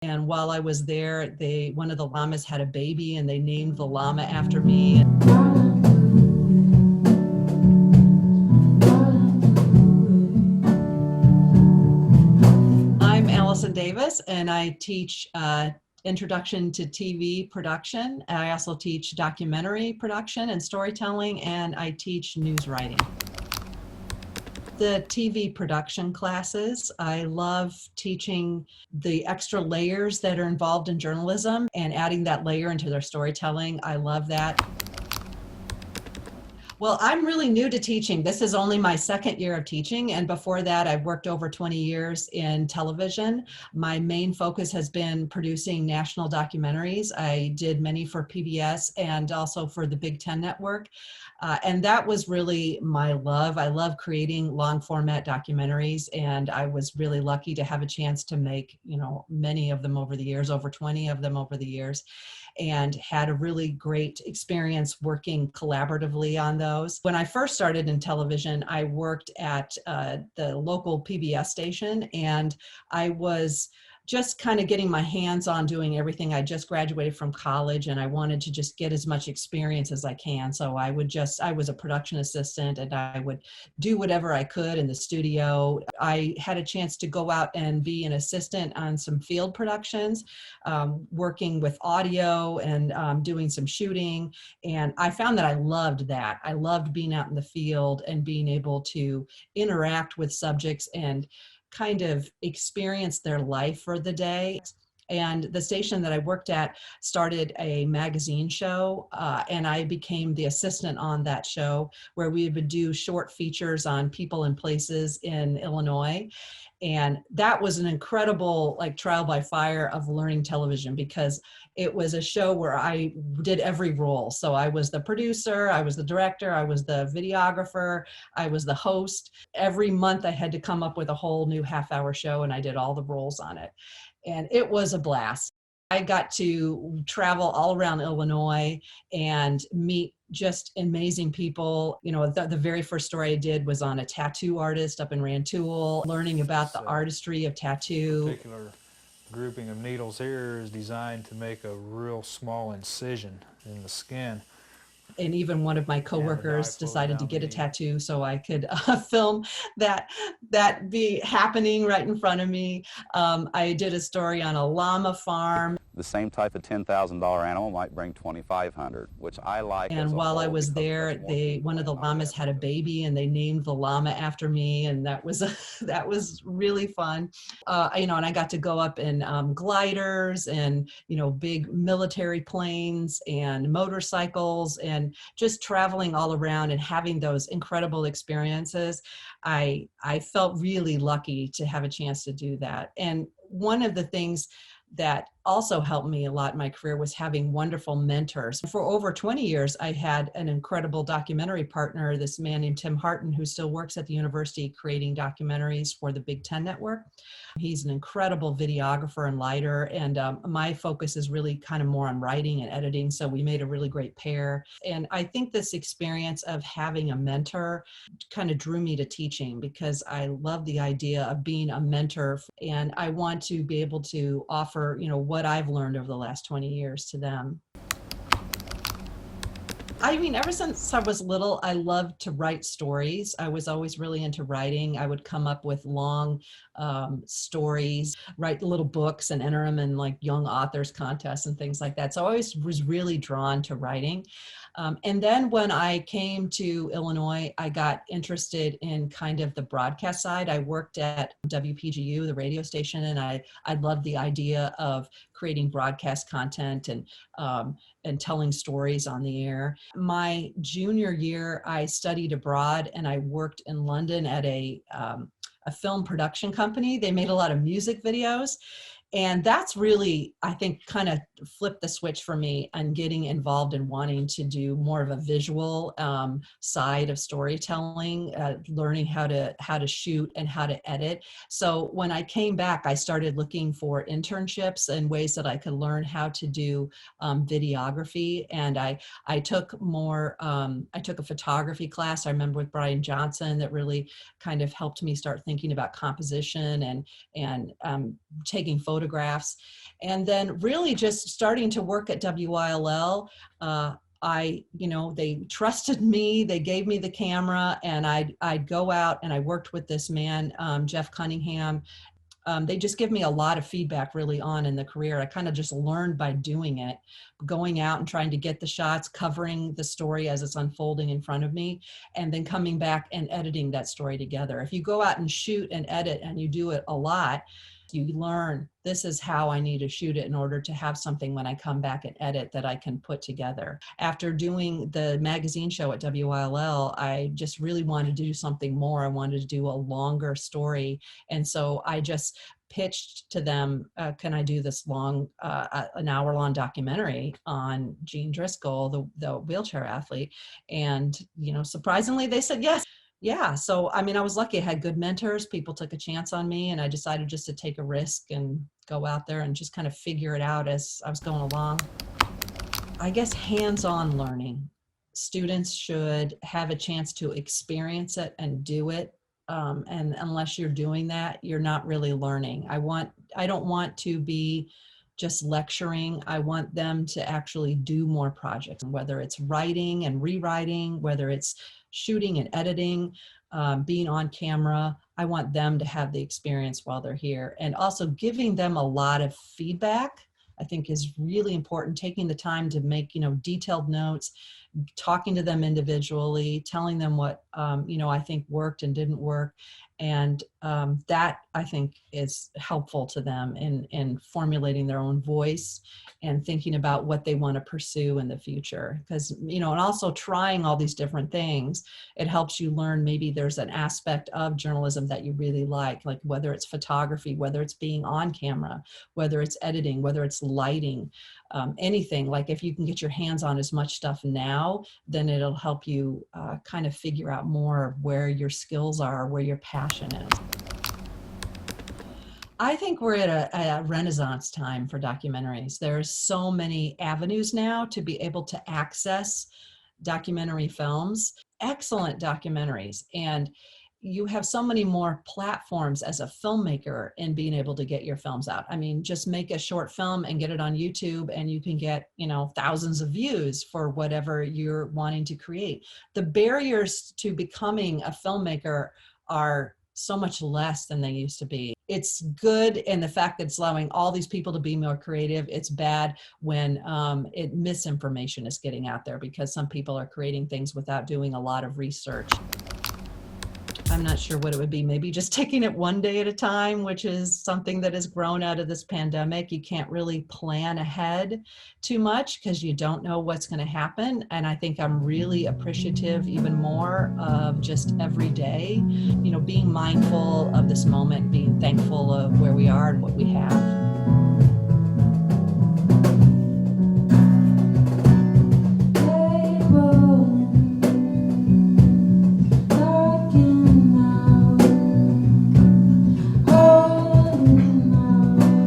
And while I was there, one of the llamas had a baby and they named the llama after me. I'm Alison Davis, and I teach Introduction to TV Production. I also teach documentary production and storytelling, and I teach news writing. The TV production classes, I love teaching the extra layers that are involved in journalism and adding that layer into their storytelling. I love that. Well, I'm really new to teaching. This is only my second year of teaching. And before that, I've worked over 20 years in television. My main focus has been producing national documentaries. I did many for PBS and also for the Big Ten Network. And that was really my love. I love creating long format documentaries. And I was really lucky to have a chance to make, many of them over the years, over 20 of them over the years, and had a really great experience working collaboratively on those. When I first started in television, I worked at the local PBS station, and I was just kind of getting my hands on doing everything. I just graduated from college and I wanted to just get as much experience as I can. So I was a production assistant and I would do whatever I could in the studio. I had a chance to go out and be an assistant on some field productions, working with audio and doing some shooting. And I found that I loved that. I loved being out in the field and being able to interact with subjects and kind of experience their life for the day. And the station that I worked at started a magazine show, and I became the assistant on that show, where we would do short features on people and places in Illinois. And that was an incredible trial by fire of learning television, because it was a show where I did every role. So I was the producer, I was the director, I was the videographer, I was the host. Every month I had to come up with a whole new half-hour show, and I did all the roles on it. And it was a blast. I got to travel all around Illinois and meet just amazing people. The very first story I did was on a tattoo artist up in Rantoul, learning about the artistry of tattoo. Particular grouping of needles here is designed to make a real small incision in the skin. And even one of my coworkers decided to get a tattoo so I could film that be happening right in front of me. I did a story on a llama farm. The same type of $10,000 animal might bring $2,500, which I like. And while I was there, one of the llamas had a baby, and they named the llama after me, and that was really fun. And I got to go up in gliders and big military planes and motorcycles, and just traveling all around and having those incredible experiences. I felt really lucky to have a chance to do that. And one of the things that also helped me a lot in my career was having wonderful mentors. For over 20 years, I had an incredible documentary partner, this man named Tim Harton, who still works at the university creating documentaries for the Big Ten Network. He's an incredible videographer and lighter, and my focus is really kind of more on writing and editing, so we made a really great pair. And I think this experience of having a mentor kind of drew me to teaching, because I love the idea of being a mentor, and I want to be able to offer, what I've learned over the last 20 years to them. Ever since I was little, I loved to write stories. I was always really into writing. I would come up with long stories, write little books and enter them in young authors contests and things like that. So I always was really drawn to writing. And then when I came to Illinois, I got interested in kind of the broadcast side. I worked at WPGU, the radio station, and I loved the idea of creating broadcast content and telling stories on the air. My junior year, I studied abroad, and I worked in London at a film production company. They made a lot of music videos. And that's really, I think, kind of flipped the switch for me on getting involved in wanting to do more of a visual side of storytelling, learning how to shoot and how to edit. So when I came back, I started looking for internships and ways that I could learn how to do videography. And I took a photography class, I remember, with Brian Johnson, that really kind of helped me start thinking about composition and taking photos photographs. And then really just starting to work at WILL, they trusted me, they gave me the camera, and I'd go out and I worked with this man, Jeff Cunningham. They just give me a lot of feedback really on in the career. I kind of just learned by doing it, going out and trying to get the shots, covering the story as it's unfolding in front of me, and then coming back and editing that story together. If you go out and shoot and edit and you do it a lot, you learn this is how I need to shoot it in order to have something when I come back and edit that I can put together. After doing the magazine show at WILL, I just really wanted to do something more. I wanted to do a longer story. And so I just pitched to them, can I do this long, an hour-long documentary on Jean Driscoll, the wheelchair athlete? And, surprisingly, they said yes. Yeah. So, I was lucky. I had good mentors. People took a chance on me, and I decided just to take a risk and go out there and just kind of figure it out as I was going along. I guess hands-on learning. Students should have a chance to experience it and do it. And unless you're doing that, you're not really learning. I don't want to be just lecturing. I want them to actually do more projects, whether it's writing and rewriting, whether it's shooting and editing, being on camera. I want them to have the experience while they're here, and also giving them a lot of feedback, I think, is really important. Taking the time to make, detailed notes, talking to them individually, telling them what, I think worked and didn't work. And that, I think, is helpful to them in formulating their own voice and thinking about what they want to pursue in the future. Because, and also trying all these different things, it helps you learn maybe there's an aspect of journalism that you really like whether it's photography, whether it's being on camera, whether it's editing, whether it's lighting, anything. Like if you can get your hands on as much stuff now, then it'll help you kind of figure out more of where your skills are, where your passion is. I think we're at a renaissance time for documentaries. There's so many avenues now to be able to access documentary films, excellent documentaries. And you have so many more platforms as a filmmaker in being able to get your films out. Just make a short film and get it on YouTube, and you can get, thousands of views for whatever you're wanting to create. The barriers to becoming a filmmaker are so much less than they used to be. It's good in the fact that it's allowing all these people to be more creative. It's bad when misinformation is getting out there because some people are creating things without doing a lot of research. I'm not sure what it would be. Maybe just taking it one day at a time, which is something that has grown out of this pandemic. You can't really plan ahead too much because you don't know what's going to happen. And I think I'm really appreciative even more of just every day, being mindful of this moment, being thankful of where we are and what we have.